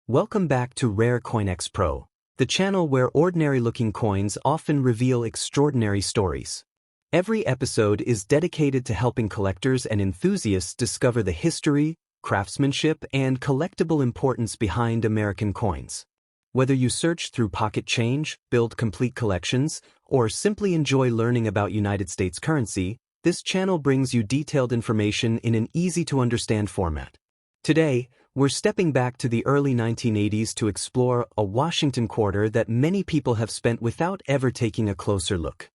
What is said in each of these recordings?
Welcome back to Rare CoinX PRO, the channel where ordinary-looking coins often reveal extraordinary stories. Every episode is dedicated to helping collectors and enthusiasts discover the history, craftsmanship, and collectible importance behind American coins. Whether you search through pocket change, build complete collections, or simply enjoy learning about United States currency, this channel brings you detailed information in an easy-to-understand format. Today, we're stepping back to the early 1980s to explore a Washington quarter that many people have spent without ever taking a closer look.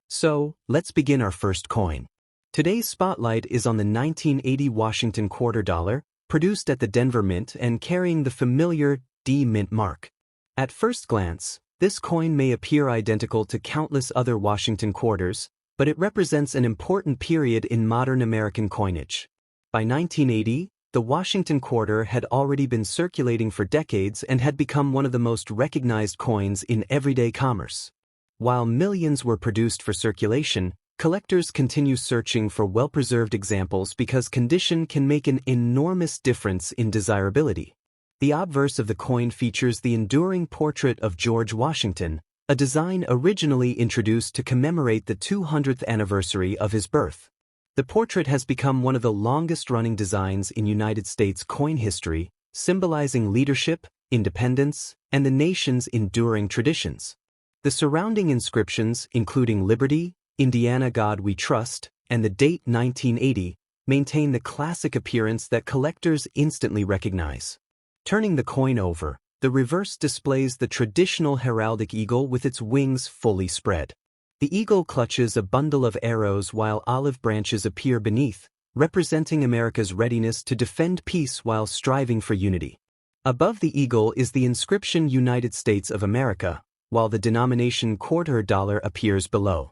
So, let's begin our first coin. Today's spotlight is on the 1980 Washington quarter dollar, produced at the Denver Mint and carrying the familiar D Mint mark. At first glance, this coin may appear identical to countless other Washington quarters, but it represents an important period in modern American coinage. By 1980, the Washington quarter had already been circulating for decades and had become one of the most recognized coins in everyday commerce. While millions were produced for circulation, collectors continue searching for well-preserved examples because condition can make an enormous difference in desirability. The obverse of the coin features the enduring portrait of George Washington, a design originally introduced to commemorate the 200th anniversary of his birth. The portrait has become one of the longest-running designs in United States coin history, symbolizing leadership, independence, and the nation's enduring traditions. The surrounding inscriptions, including Liberty, Indiana God We Trust, and the date 1980, maintain the classic appearance that collectors instantly recognize. Turning the coin over, the reverse displays the traditional heraldic eagle with its wings fully spread. The eagle clutches a bundle of arrows while olive branches appear beneath, representing America's readiness to defend peace while striving for unity. Above the eagle is the inscription United States of America, while the denomination quarter dollar appears below.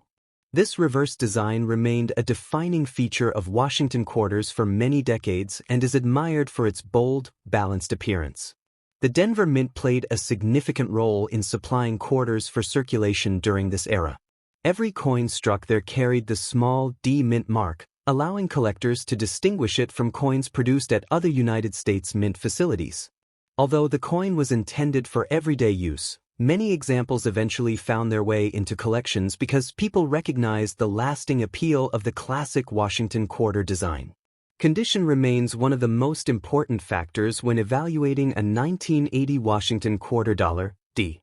This reverse design remained a defining feature of Washington quarters for many decades and is admired for its bold, balanced appearance. The Denver Mint played a significant role in supplying quarters for circulation during this era. Every coin struck there carried the small D Mint mark, allowing collectors to distinguish it from coins produced at other United States mint facilities. Although the coin was intended for everyday use, many examples eventually found their way into collections because people recognized the lasting appeal of the classic Washington quarter design. Condition remains one of the most important factors when evaluating a 1980 Washington quarter dollar, D.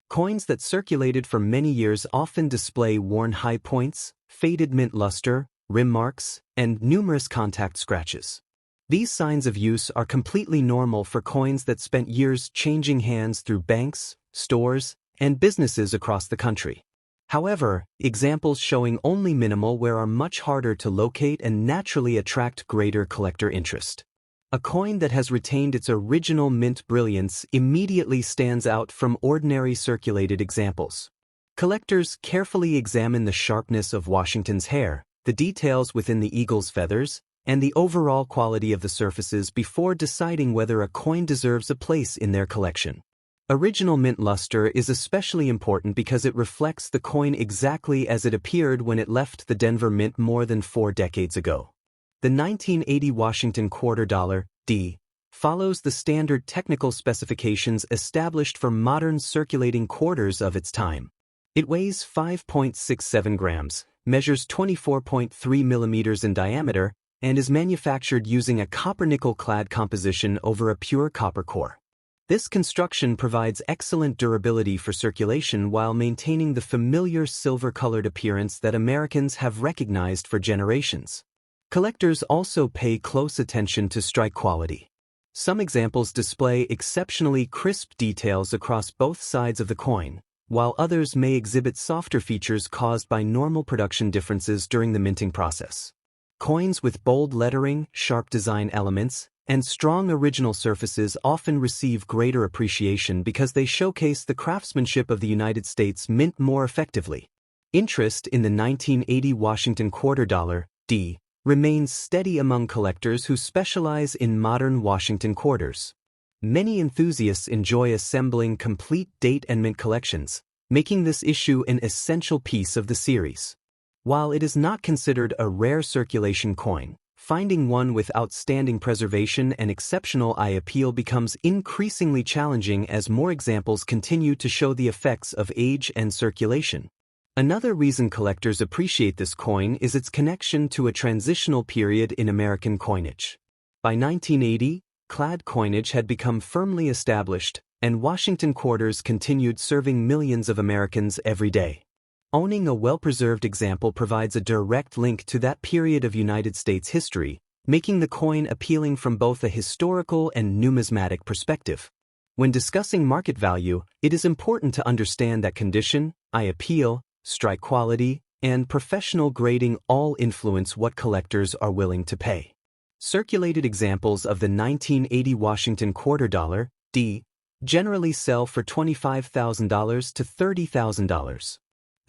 Coins that circulated for many years often display worn high points, faded mint luster, rim marks, and numerous contact scratches. These signs of use are completely normal for coins that spent years changing hands through banks, stores, and businesses across the country. However, examples showing only minimal wear are much harder to locate and naturally attract greater collector interest. A coin that has retained its original mint brilliance immediately stands out from ordinary circulated examples. Collectors carefully examine the sharpness of Washington's hair, the details within the eagle's feathers, and the overall quality of the surfaces before deciding whether a coin deserves a place in their collection. Original mint luster is especially important because it reflects the coin exactly as it appeared when it left the Denver Mint more than 4 decades ago. The 1980 Washington quarter dollar, D, follows the standard technical specifications established for modern circulating quarters of its time. It weighs 5.67 grams, measures 24.3 millimeters in diameter, and is manufactured using a copper-nickel-clad composition over a pure copper core. This construction provides excellent durability for circulation while maintaining the familiar silver-colored appearance that Americans have recognized for generations. Collectors also pay close attention to strike quality. Some examples display exceptionally crisp details across both sides of the coin, while others may exhibit softer features caused by normal production differences during the minting process. Coins with bold lettering, sharp design elements, and strong original surfaces often receive greater appreciation because they showcase the craftsmanship of the United States Mint more effectively. Interest in the 1980 Washington quarter dollar, D, remains steady among collectors who specialize in modern Washington quarters. Many enthusiasts enjoy assembling complete date and mint collections, making this issue an essential piece of the series. While it is not considered a rare circulation coin, Finding one with outstanding preservation and exceptional eye appeal becomes increasingly challenging as more examples continue to show the effects of age and circulation. Another reason collectors appreciate this coin is its connection to a transitional period in American coinage. By 1980, clad coinage had become firmly established, and Washington quarters continued serving millions of Americans every day. Owning a well-preserved example provides a direct link to that period of United States history, making the coin appealing from both a historical and numismatic perspective. When discussing market value, it is important to understand that condition, eye appeal, strike quality, and professional grading all influence what collectors are willing to pay. Circulated examples of the 1980 Washington quarter dollar, D, generally sell for $25,000 to $30,000.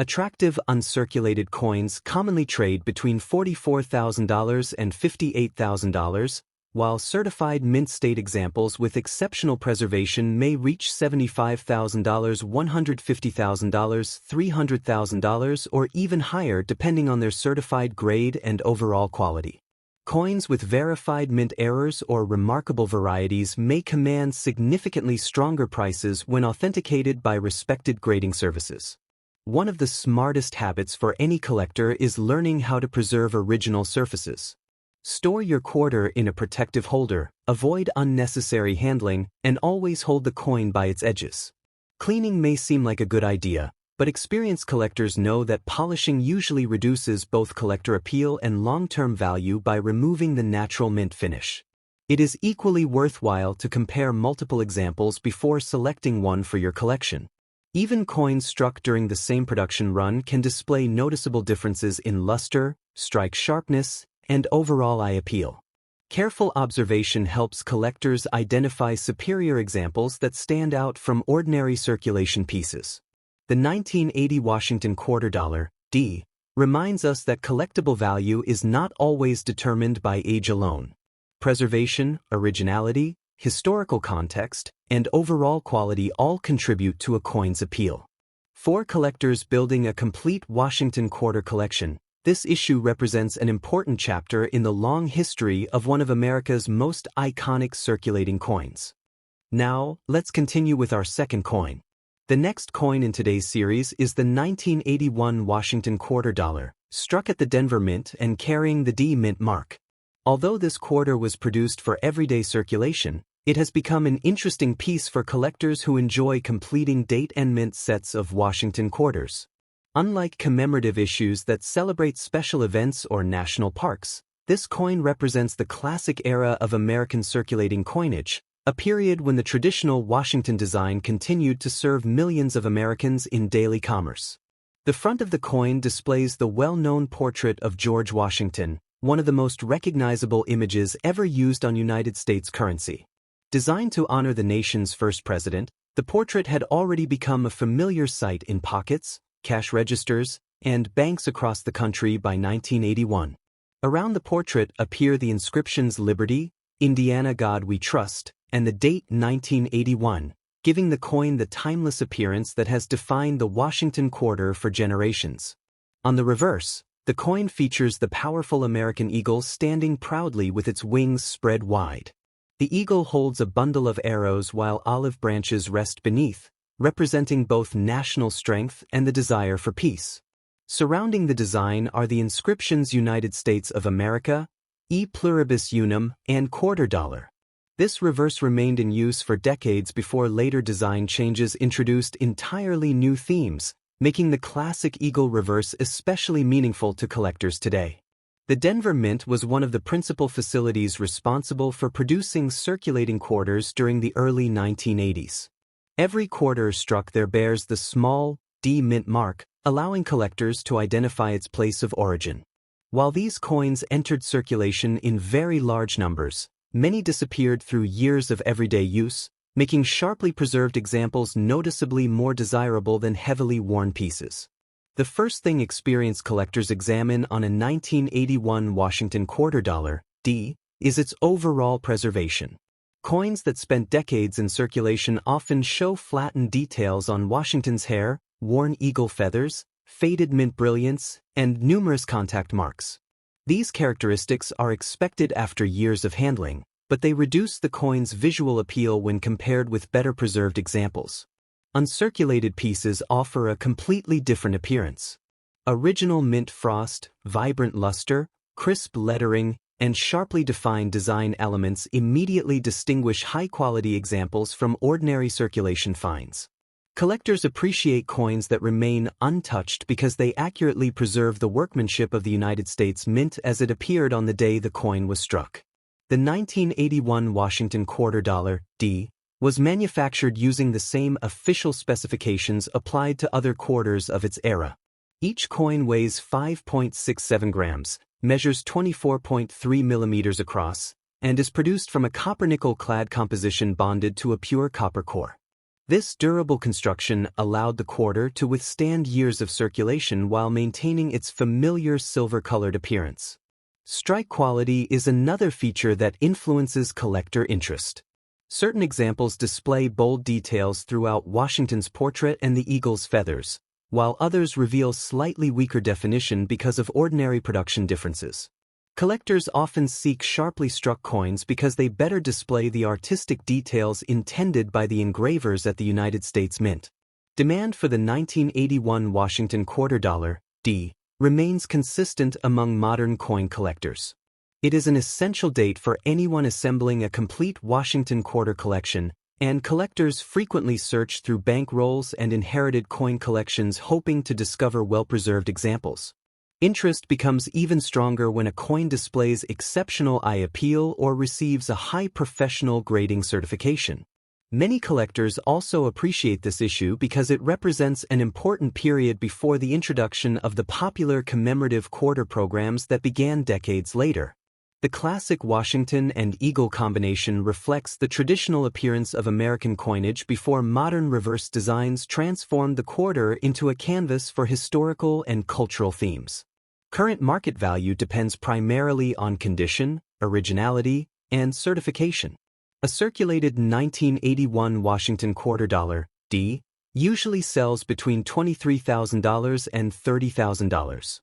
Attractive uncirculated coins commonly trade between $44,000 and $58,000, while certified mint state examples with exceptional preservation may reach $75,000, $150,000, $300,000, or even higher depending on their certified grade and overall quality. Coins with verified mint errors or remarkable varieties may command significantly stronger prices when authenticated by respected grading services. One of the smartest habits for any collector is learning how to preserve original surfaces. Store your quarter in a protective holder, avoid unnecessary handling, and always hold the coin by its edges. Cleaning may seem like a good idea, but experienced collectors know that polishing usually reduces both collector appeal and long-term value by removing the natural mint finish. It is equally worthwhile to compare multiple examples before selecting one for your collection. Even coins struck during the same production run can display noticeable differences in luster, strike sharpness, and overall eye appeal. Careful observation helps collectors identify superior examples that stand out from ordinary circulation pieces. The 1980 Washington quarter dollar, D, reminds us that collectible value is not always determined by age alone. Preservation, originality, historical context, and overall quality all contribute to a coin's appeal. For collectors building a complete Washington quarter collection, this issue represents an important chapter in the long history of one of America's most iconic circulating coins. Now, let's continue with our second coin. The next coin in today's series is the 1981 Washington quarter dollar, struck at the Denver Mint and carrying the D Mint mark. Although this quarter was produced for everyday circulation, it has become an interesting piece for collectors who enjoy completing date and mint sets of Washington quarters. Unlike commemorative issues that celebrate special events or national parks, this coin represents the classic era of American circulating coinage, a period when the traditional Washington design continued to serve millions of Americans in daily commerce. The front of the coin displays the well-known portrait of George Washington, one of the most recognizable images ever used on United States currency. Designed to honor the nation's first president, the portrait had already become a familiar sight in pockets, cash registers, and banks across the country by 1981. Around the portrait appear the inscriptions Liberty, Indiana God We Trust, and the date 1981, giving the coin the timeless appearance that has defined the Washington quarter for generations. On the reverse, the coin features the powerful American eagle standing proudly with its wings spread wide. The eagle holds a bundle of arrows while olive branches rest beneath, representing both national strength and the desire for peace. Surrounding the design are the inscriptions United States of America, E Pluribus Unum, and quarter dollar. This reverse remained in use for decades before later design changes introduced entirely new themes, making the classic eagle reverse especially meaningful to collectors today. The Denver Mint was one of the principal facilities responsible for producing circulating quarters during the early 1980s. Every quarter struck there bears the small D Mint mark, allowing collectors to identify its place of origin. While these coins entered circulation in very large numbers, many disappeared through years of everyday use, making sharply preserved examples noticeably more desirable than heavily worn pieces. The first thing experienced collectors examine on a 1981 Washington quarter dollar, D, is its overall preservation. Coins that spent decades in circulation often show flattened details on Washington's hair, worn eagle feathers, faded mint brilliance, and numerous contact marks. These characteristics are expected after years of handling, but they reduce the coin's visual appeal when compared with better preserved examples. Uncirculated pieces offer a completely different appearance. Original mint frost, vibrant luster, crisp lettering, and sharply defined design elements immediately distinguish high-quality examples from ordinary circulation finds. Collectors appreciate coins that remain untouched because they accurately preserve the workmanship of the United States Mint as it appeared on the day the coin was struck. The 1981 Washington quarter dollar, D, was manufactured using the same official specifications applied to other quarters of its era. Each coin weighs 5.67 grams, measures 24.3 millimeters across, and is produced from a copper-nickel-clad composition bonded to a pure copper core. This durable construction allowed the quarter to withstand years of circulation while maintaining its familiar silver-colored appearance. Strike quality is another feature that influences collector interest. Certain examples display bold details throughout Washington's portrait and the eagle's feathers, while others reveal slightly weaker definition because of ordinary production differences. Collectors often seek sharply struck coins because they better display the artistic details intended by the engravers at the United States Mint. Demand for the 1981 Washington quarter dollar, D, remains consistent among modern coin collectors. It is an essential date for anyone assembling a complete Washington quarter collection, and collectors frequently search through bank rolls and inherited coin collections hoping to discover well-preserved examples. Interest becomes even stronger when a coin displays exceptional eye appeal or receives a high professional grading certification. Many collectors also appreciate this issue because it represents an important period before the introduction of the popular commemorative quarter programs that began decades later. The classic Washington and eagle combination reflects the traditional appearance of American coinage before modern reverse designs transformed the quarter into a canvas for historical and cultural themes. Current market value depends primarily on condition, originality, and certification. A circulated 1981 Washington quarter dollar, D, usually sells between $23,000 and $30,000.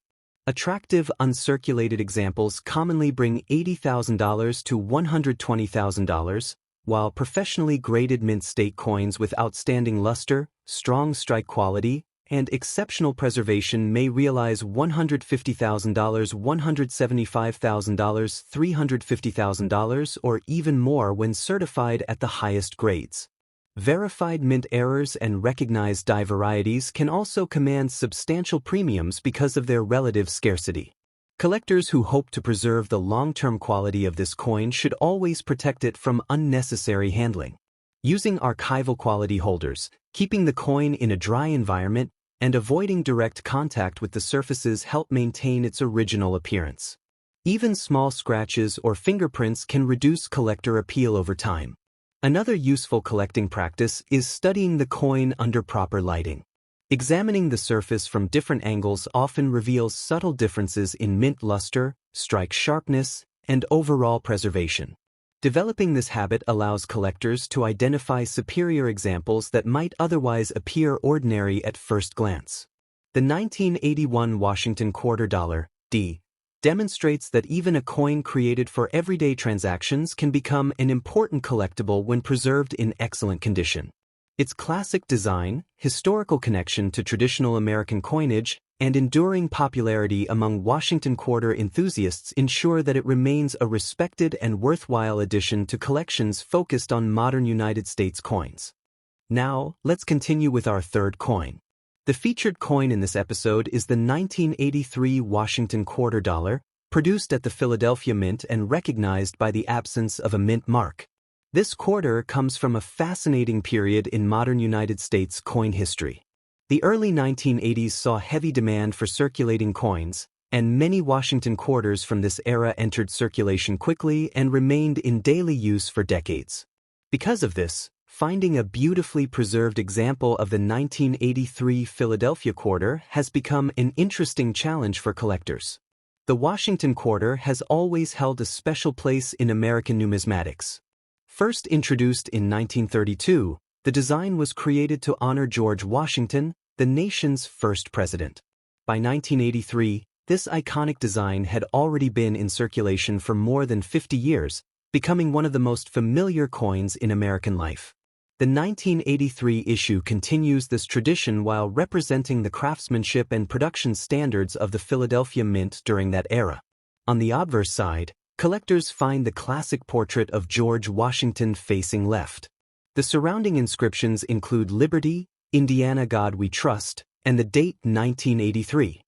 Attractive uncirculated examples commonly bring $80,000 to $120,000, while professionally graded mint state coins with outstanding luster, strong strike quality, and exceptional preservation may realize $150,000, $175,000, $350,000, or even more when certified at the highest grades. Verified mint errors and recognized die varieties can also command substantial premiums because of their relative scarcity. Collectors who hope to preserve the long-term quality of this coin should always protect it from unnecessary handling. Using archival quality holders, keeping the coin in a dry environment, and avoiding direct contact with the surfaces help maintain its original appearance. Even small scratches or fingerprints can reduce collector appeal over time. Another useful collecting practice is studying the coin under proper lighting. Examining the surface from different angles often reveals subtle differences in mint luster, strike sharpness, and overall preservation. Developing this habit allows collectors to identify superior examples that might otherwise appear ordinary at first glance. The 1981 Washington quarter dollar, D, demonstrates that even a coin created for everyday transactions can become an important collectible when preserved in excellent condition. Its classic design, historical connection to traditional American coinage, and enduring popularity among Washington quarter enthusiasts ensure that it remains a respected and worthwhile addition to collections focused on modern United States coins. Now, let's continue with our third coin. The featured coin in this episode is the 1983 Washington quarter dollar, produced at the Philadelphia Mint and recognized by the absence of a mint mark. This quarter comes from a fascinating period in modern United States coin history. The early 1980s saw heavy demand for circulating coins, and many Washington quarters from this era entered circulation quickly and remained in daily use for decades. Because of this, finding a beautifully preserved example of the 1983 Philadelphia quarter has become an interesting challenge for collectors. The Washington quarter has always held a special place in American numismatics. First introduced in 1932, the design was created to honor George Washington, the nation's first president. By 1983, This iconic design had already been in circulation for more than 50 years, becoming one of the most familiar coins in American life. The 1983 issue continues this tradition while representing the craftsmanship and production standards of the Philadelphia Mint during that era. On the obverse side, collectors find the classic portrait of George Washington facing left. The surrounding inscriptions include Liberty, Indiana God We Trust, and the date 1983.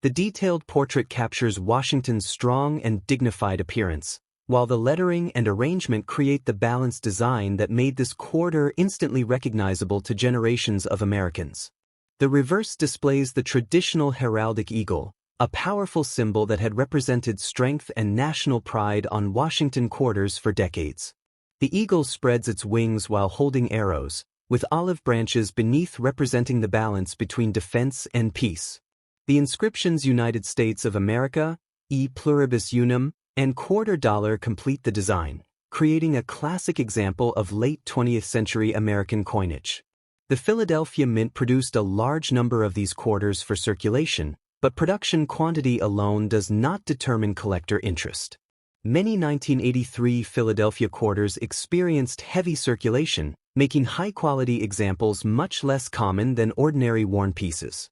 The detailed portrait captures Washington's strong and dignified appearance, while the lettering and arrangement create the balanced design that made this quarter instantly recognizable to generations of Americans. The reverse displays the traditional heraldic eagle, a powerful symbol that had represented strength and national pride on Washington quarters for decades. The eagle spreads its wings while holding arrows, with olive branches beneath representing the balance between defense and peace. The inscriptions United States of America, E Pluribus Unum, and quarter dollar complete the design, creating a classic example of late 20th century American coinage. The Philadelphia Mint produced a large number of these quarters for circulation, but production quantity alone does not determine collector interest. Many 1983 Philadelphia quarters experienced heavy circulation, making high-quality examples much less common than ordinary worn pieces.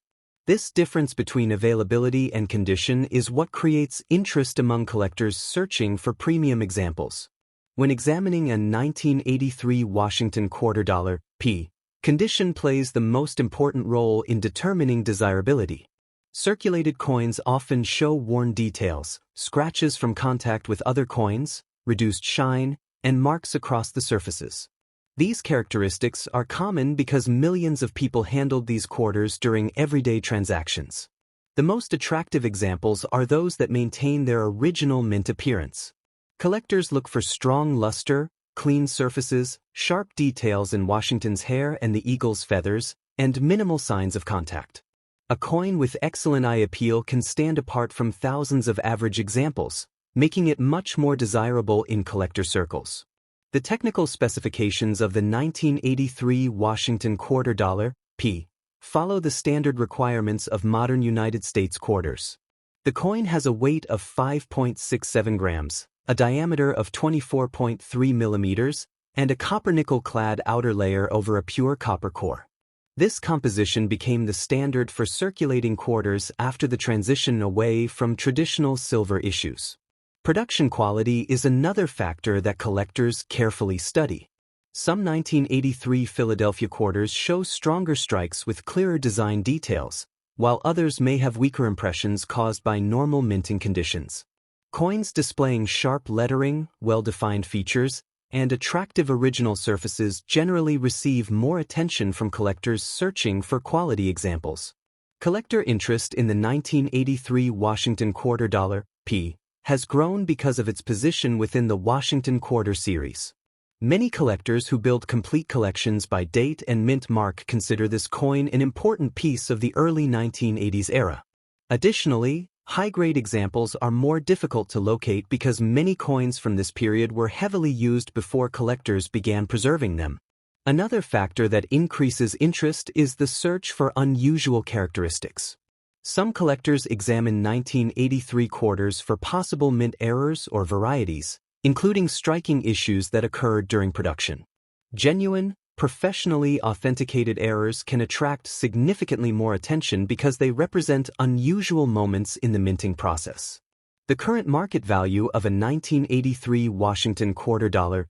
This difference between availability and condition is what creates interest among collectors searching for premium examples. When examining a 1983 Washington quarter dollar, condition plays the most important role in determining desirability. Circulated coins often show worn details, scratches from contact with other coins, reduced shine, and marks across the surfaces. These characteristics are common because millions of people handled these quarters during everyday transactions. The most attractive examples are those that maintain their original mint appearance. Collectors look for strong luster, clean surfaces, sharp details in Washington's hair and the eagle's feathers, and minimal signs of contact. A coin with excellent eye appeal can stand apart from thousands of average examples, making it much more desirable in collector circles. The technical specifications of the 1983 Washington quarter dollar, follow the standard requirements of modern United States quarters. The coin has a weight of 5.67 grams, a diameter of 24.3 millimeters, and a copper-nickel-clad outer layer over a pure copper core. This composition became the standard for circulating quarters after the transition away from traditional silver issues. Production quality is another factor that collectors carefully study. Some 1983 Philadelphia quarters show stronger strikes with clearer design details, while others may have weaker impressions caused by normal minting conditions. Coins displaying sharp lettering, well-defined features, and attractive original surfaces generally receive more attention from collectors searching for quality examples. Collector interest in the 1983 Washington quarter dollar, has grown because of its position within the Washington Quarter series. Many collectors who build complete collections by date and mint mark consider this coin an important piece of the early 1980s era. Additionally, high-grade examples are more difficult to locate because many coins from this period were heavily used before collectors began preserving them. Another factor that increases interest is the search for unusual characteristics. Some collectors examine 1983 quarters for possible mint errors or varieties, including striking issues that occurred during production. Genuine, professionally authenticated errors can attract significantly more attention because they represent unusual moments in the minting process. The current market value of a 1983 Washington quarter dollar,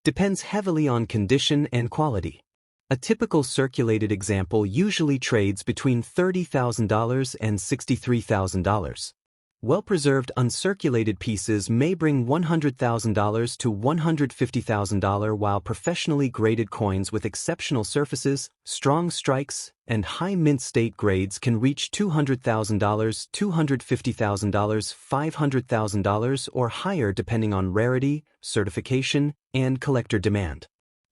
depends heavily on condition and quality. A typical circulated example usually trades between $30,000 and $63,000. Well-preserved uncirculated pieces may bring $100,000 to $150,000, while professionally graded coins with exceptional surfaces, strong strikes, and high mint state grades can reach $200,000, $250,000, $500,000, or higher depending on rarity, certification, and collector demand.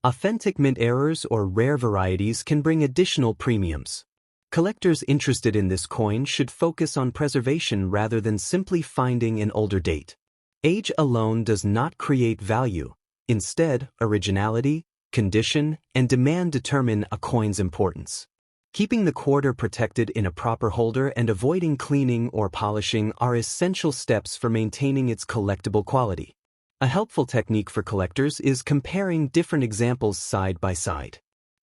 Authentic mint errors or rare varieties can bring additional premiums. Collectors interested in this coin should focus on preservation rather than simply finding an older date. Age alone does not create value. Instead, originality, condition, and demand determine a coin's importance. Keeping the quarter protected in a proper holder and avoiding cleaning or polishing are essential steps for maintaining its collectible quality. A helpful technique for collectors is comparing different examples side by side.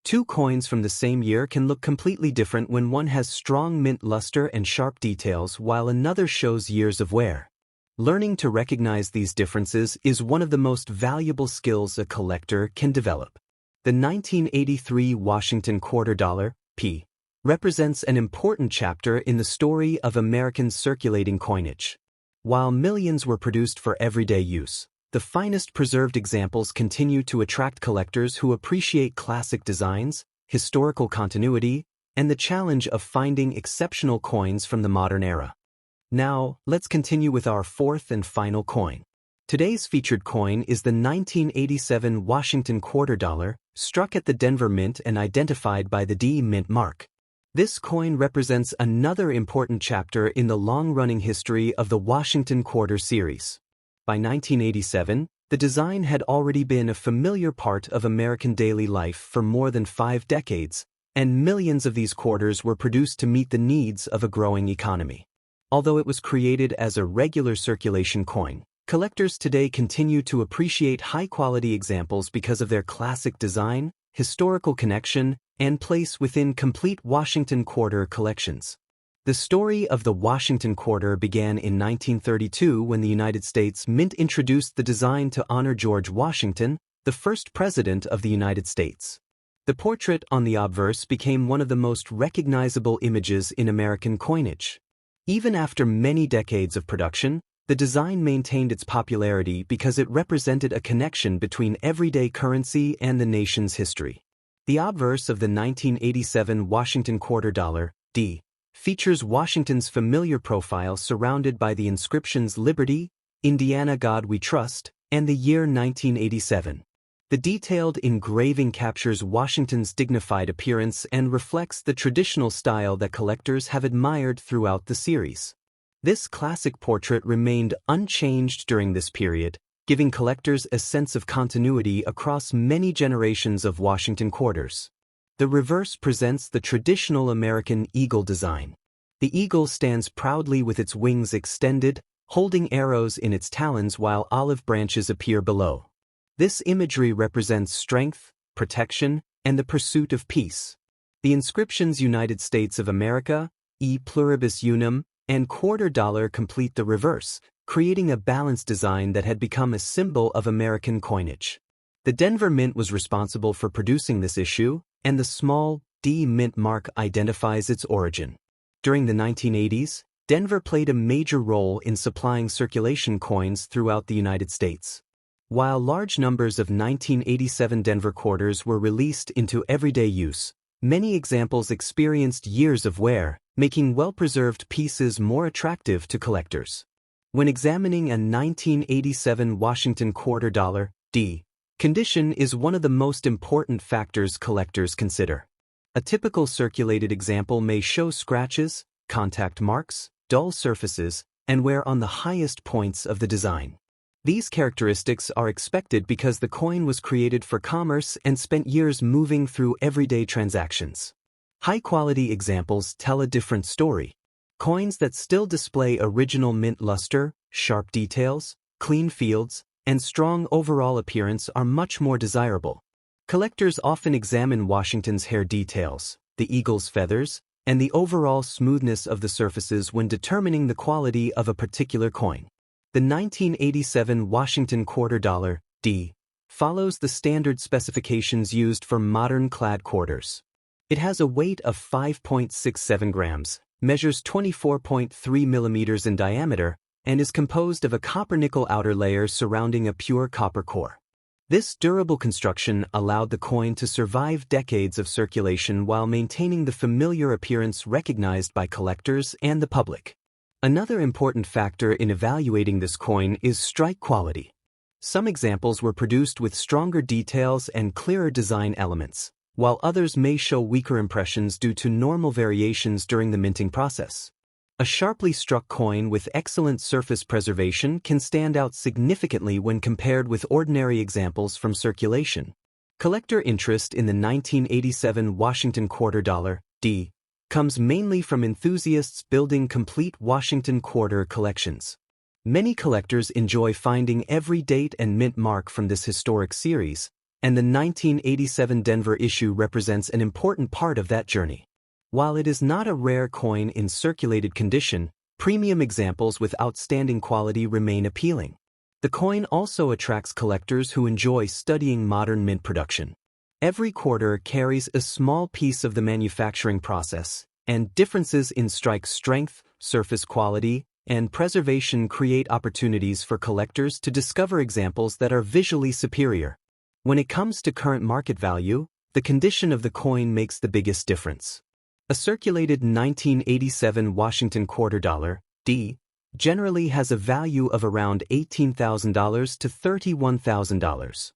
Two coins from the same year can look completely different when one has strong mint luster and sharp details while another shows years of wear. Learning to recognize these differences is one of the most valuable skills a collector can develop. The 1983 Washington quarter dollar, P, represents an important chapter in the story of American circulating coinage. While millions were produced for everyday use, the finest preserved examples continue to attract collectors who appreciate classic designs, historical continuity, and the challenge of finding exceptional coins from the modern era. Now, let's continue with our fourth and final coin. Today's featured coin is the 1987 Washington quarter dollar, struck at the Denver Mint and identified by the D Mint mark. This coin represents another important chapter in the long-running history of the Washington quarter series. By 1987, the design had already been a familiar part of American daily life for more than 5 decades, and millions of these quarters were produced to meet the needs of a growing economy. Although it was created as a regular circulation coin, collectors today continue to appreciate high-quality examples because of their classic design, historical connection, and place within complete Washington quarter collections. The story of the Washington quarter began in 1932 when the United States Mint introduced the design to honor George Washington, the first president of the United States. The portrait on the obverse became one of the most recognizable images in American coinage. Even after many decades of production, the design maintained its popularity because it represented a connection between everyday currency and the nation's history. The obverse of the 1987 Washington quarter dollar, D, features Washington's familiar profile surrounded by the inscriptions Liberty, Indiana God We Trust, and the year 1987. The detailed engraving captures Washington's dignified appearance and reflects the traditional style that collectors have admired throughout the series. This classic portrait remained unchanged during this period, giving collectors a sense of continuity across many generations of Washington quarters. The reverse presents the traditional American eagle design. The eagle stands proudly with its wings extended, holding arrows in its talons while olive branches appear below. This imagery represents strength, protection, and the pursuit of peace. The inscriptions United States of America, E Pluribus Unum, and quarter dollar complete the reverse, creating a balanced design that had become a symbol of American coinage. The Denver Mint was responsible for producing this issue, and the small D Mint mark identifies its origin. During the 1980s, Denver played a major role in supplying circulation coins throughout the United States. While large numbers of 1987 Denver quarters were released into everyday use, many examples experienced years of wear, making well-preserved pieces more attractive to collectors. When examining a 1987 Washington quarter dollar, D, condition is one of the most important factors collectors consider. A typical circulated example may show scratches, contact marks, dull surfaces, and wear on the highest points of the design. These characteristics are expected because the coin was created for commerce and spent years moving through everyday transactions. High-quality examples tell a different story. Coins that still display original mint luster, sharp details, clean fields, and strong overall appearance are much more desirable. Collectors often examine Washington's hair details, the eagle's feathers, and the overall smoothness of the surfaces when determining the quality of a particular coin. The 1987 Washington quarter dollar, D, follows the standard specifications used for modern clad quarters. It has a weight of 5.67 grams, measures 24.3 millimeters in diameter, and is composed of a copper-nickel outer layer surrounding a pure copper core. This durable construction allowed the coin to survive decades of circulation while maintaining the familiar appearance recognized by collectors and the public. Another important factor in evaluating this coin is strike quality. Some examples were produced with stronger details and clearer design elements, while others may show weaker impressions due to normal variations during the minting process. A sharply struck coin with excellent surface preservation can stand out significantly when compared with ordinary examples from circulation. Collector interest in the 1987 Washington quarter dollar, comes mainly from enthusiasts building complete Washington quarter collections. Many collectors enjoy finding every date and mint mark from this historic series, and the 1987 Denver issue represents an important part of that journey. While it is not a rare coin in circulated condition, premium examples with outstanding quality remain appealing. The coin also attracts collectors who enjoy studying modern mint production. Every quarter carries a small piece of the manufacturing process, and differences in strike strength, surface quality, and preservation create opportunities for collectors to discover examples that are visually superior. When it comes to current market value, the condition of the coin makes the biggest difference. A circulated 1987 Washington quarter dollar, D, generally has a value of around $18,000 to $31,000.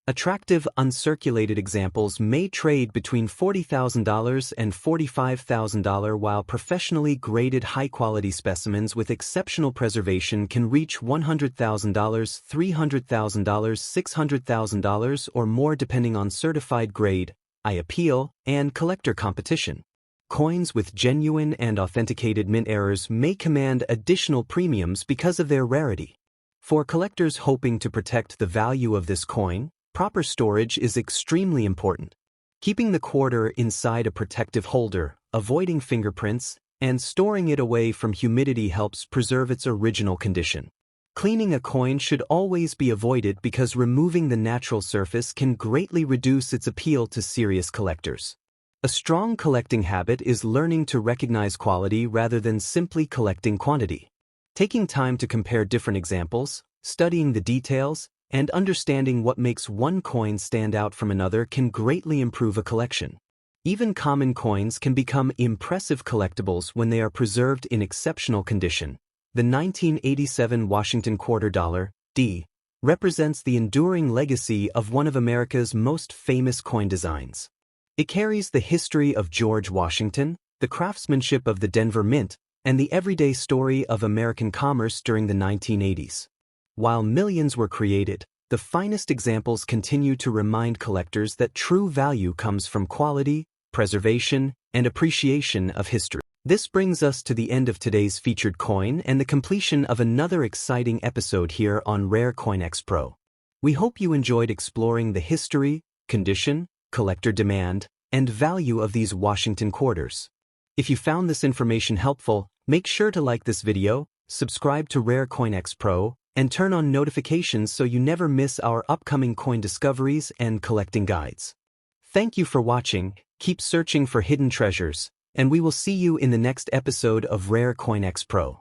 Attractive uncirculated examples may trade between $40,000 and $45,000, while professionally graded high-quality specimens with exceptional preservation can reach $100,000, $300,000, $600,000 or more depending on certified grade, eye appeal, and collector competition. Coins with genuine and authenticated mint errors may command additional premiums because of their rarity. For collectors hoping to protect the value of this coin, proper storage is extremely important. Keeping the quarter inside a protective holder, avoiding fingerprints, and storing it away from humidity helps preserve its original condition. Cleaning a coin should always be avoided because removing the natural surface can greatly reduce its appeal to serious collectors. A strong collecting habit is learning to recognize quality rather than simply collecting quantity. Taking time to compare different examples, studying the details, and understanding what makes one coin stand out from another can greatly improve a collection. Even common coins can become impressive collectibles when they are preserved in exceptional condition. The 1987 Washington quarter dollar, D, represents the enduring legacy of one of America's most famous coin designs. It carries the history of George Washington, the craftsmanship of the Denver Mint, and the everyday story of American commerce during the 1980s. While millions were created, the finest examples continue to remind collectors that true value comes from quality, preservation, and appreciation of history. This brings us to the end of today's featured coin and the completion of another exciting episode here on Rare CoinX PRO. We hope you enjoyed exploring the history, condition, collector demand, and value of these Washington quarters. If you found this information helpful, make sure to like this video, subscribe to Rare CoinX PRO, and turn on notifications so you never miss our upcoming coin discoveries and collecting guides. Thank you for watching, keep searching for hidden treasures, and we will see you in the next episode of Rare CoinX PRO.